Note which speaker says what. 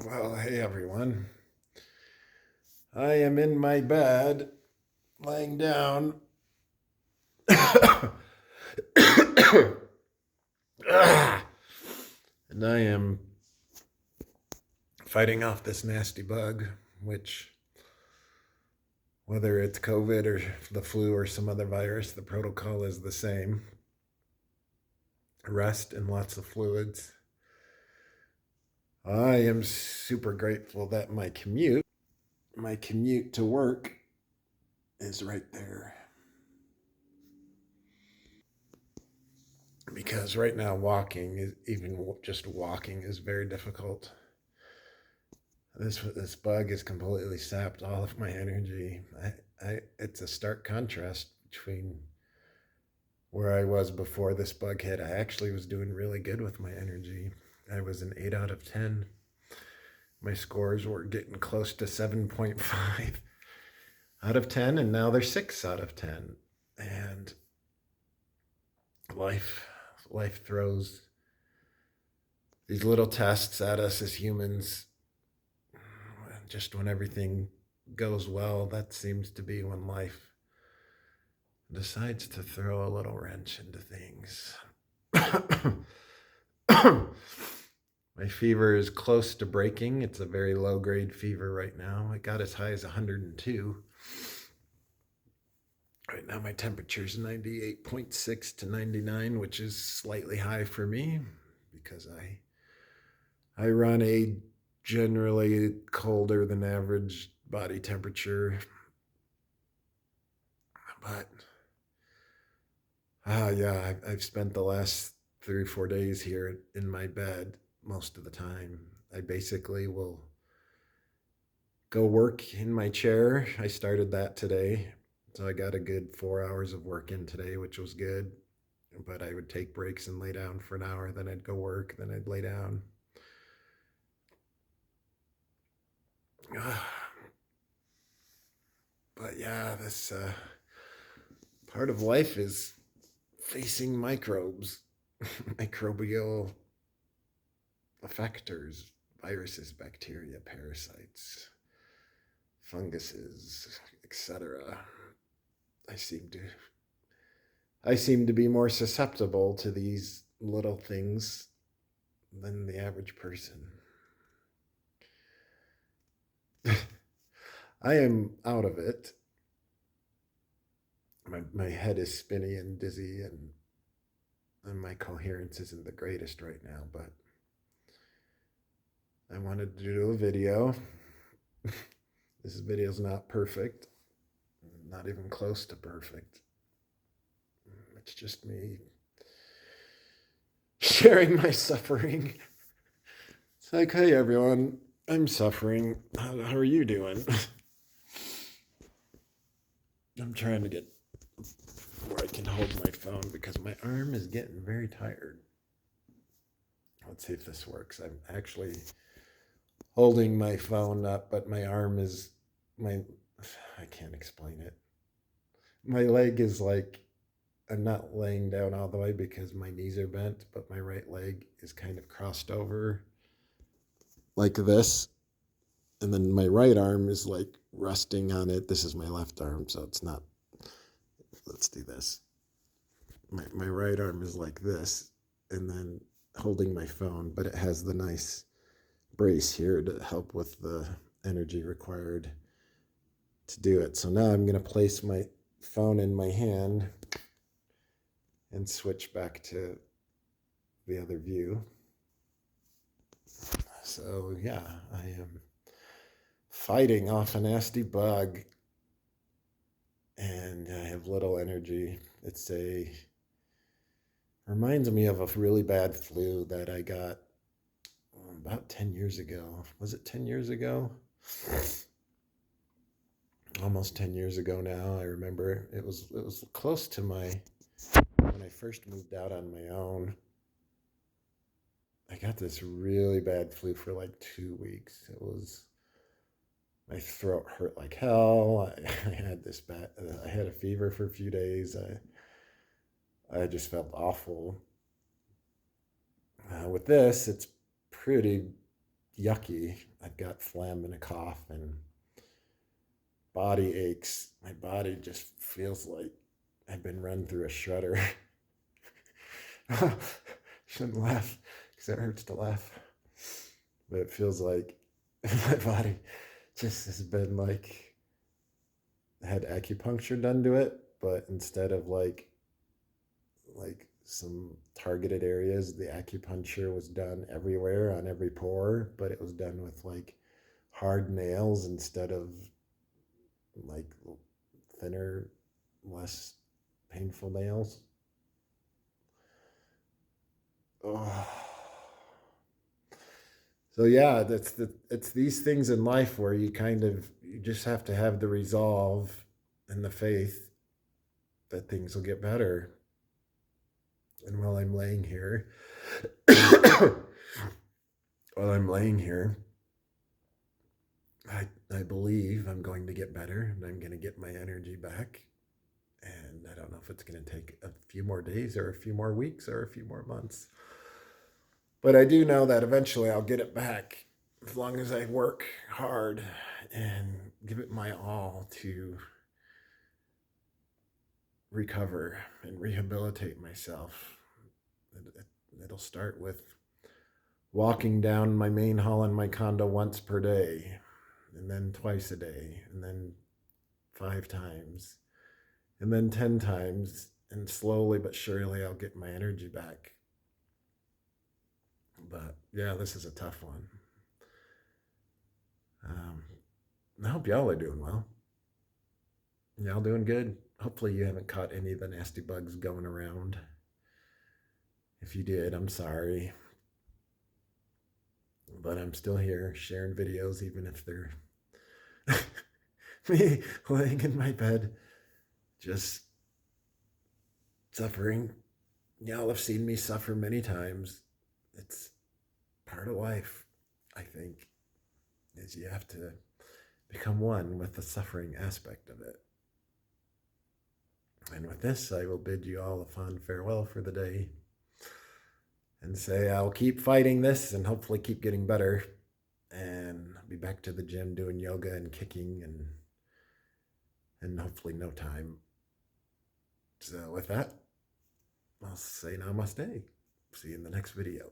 Speaker 1: Well, hey everyone. I am in my bed, laying down. And I am fighting off this nasty bug, which, whether it's COVID or the flu or some other virus, the protocol is the same: rest and lots of fluids. I am super grateful that my commute to work is right there. Because right now, even just walking, is very difficult. This bug has completely sapped all of my energy. It's a stark contrast between where I was before this bug hit. I actually was doing really good with my energy. I was an 8 out of 10. My scores were getting close to 7.5 out of 10, and now they're 6 out of 10. And life life throws these little tests at us as humans. Just when everything goes well, that seems to be when life decides to throw a little wrench into things. My fever is close to breaking. It's a very low grade fever right now. It got as high as 102. Right now, my temperature is 98.6 to 99, which is slightly high for me because I run a generally colder than average body temperature. But yeah, I've spent the last 3 or 4 days here in my bed most of the time. I basically will go work in my chair. I started that today. So I got a good 4 hours of work in today, which was good. But I would take breaks and lay down for an hour. Then I'd go work. Then I'd lay down. But yeah, this part of life is facing microbes, microbial effectors, viruses, bacteria, parasites, funguses, etc. I seem to I seem to be more susceptible to these little things than the average person. I am out of it. My head is spinny and dizzy, and my coherence isn't the greatest right now, but I wanted to do a video. This video is not perfect, not even close to perfect. It's just me sharing my suffering. It's like, hey everyone, I'm suffering. How are you doing? I'm trying to get where I can hold my phone because my arm is getting very tired. Let's see if this works. I'm actually holding my phone up, but my arm is my I can't explain it. My leg is like, I'm not laying down all the way because my knees are bent, but my right leg is kind of crossed over like this. And then my right arm is like resting on it. This is my left arm, so it's not. Let's do this. My right arm is like this, and then holding my phone, but it has the nice brace here to help with the energy required to do it. So now I'm going to place my phone in my hand and switch back to the other view. So yeah, I am fighting off a nasty bug, and I have little energy. Reminds me of a really bad flu that I got about 10 years ago. Was it 10 years ago? Almost 10 years ago now. I remember it was close to when I first moved out on my own. I got this really bad flu for like 2 weeks. My throat hurt like hell. I had I had a fever for a few days. I just felt awful. With this, it's pretty yucky. I've got phlegm and a cough and body aches. My body just feels like I've been run through a shredder. Shouldn't laugh because it hurts to laugh. But it feels like my body just has been like had acupuncture done to it, but instead of like some targeted areas, the acupuncture was done everywhere on every pore, but it was done with like hard nails instead of like thinner, less painful nails. Oh. So yeah, it's these things in life where you just have to have the resolve and the faith that things will get better. And while I'm laying here, while I'm laying here, I believe I'm going to get better and I'm going to get my energy back. And I don't know if it's going to take a few more days or a few more weeks or a few more months. But I do know that eventually I'll get it back as long as I work hard and give it my all to recover and rehabilitate myself. It'll start with walking down my main hall in my condo once per day, and then twice a day, and then 5 times, and then 10 times, and slowly but surely I'll get my energy back. But yeah, this is a tough one. I hope y'all are doing well. Y'all doing good? Hopefully you haven't caught any of the nasty bugs going around. If you did, I'm sorry. But I'm still here sharing videos, even if they're me laying in my bed, just suffering. Y'all have seen me suffer many times. It's part of life, I think, is you have to become one with the suffering aspect of it. And with this, I will bid you all a fond farewell for the day and say I'll keep fighting this and hopefully keep getting better and be back to the gym doing yoga and kicking and hopefully no time. So with that, I'll say namaste. See you in the next video.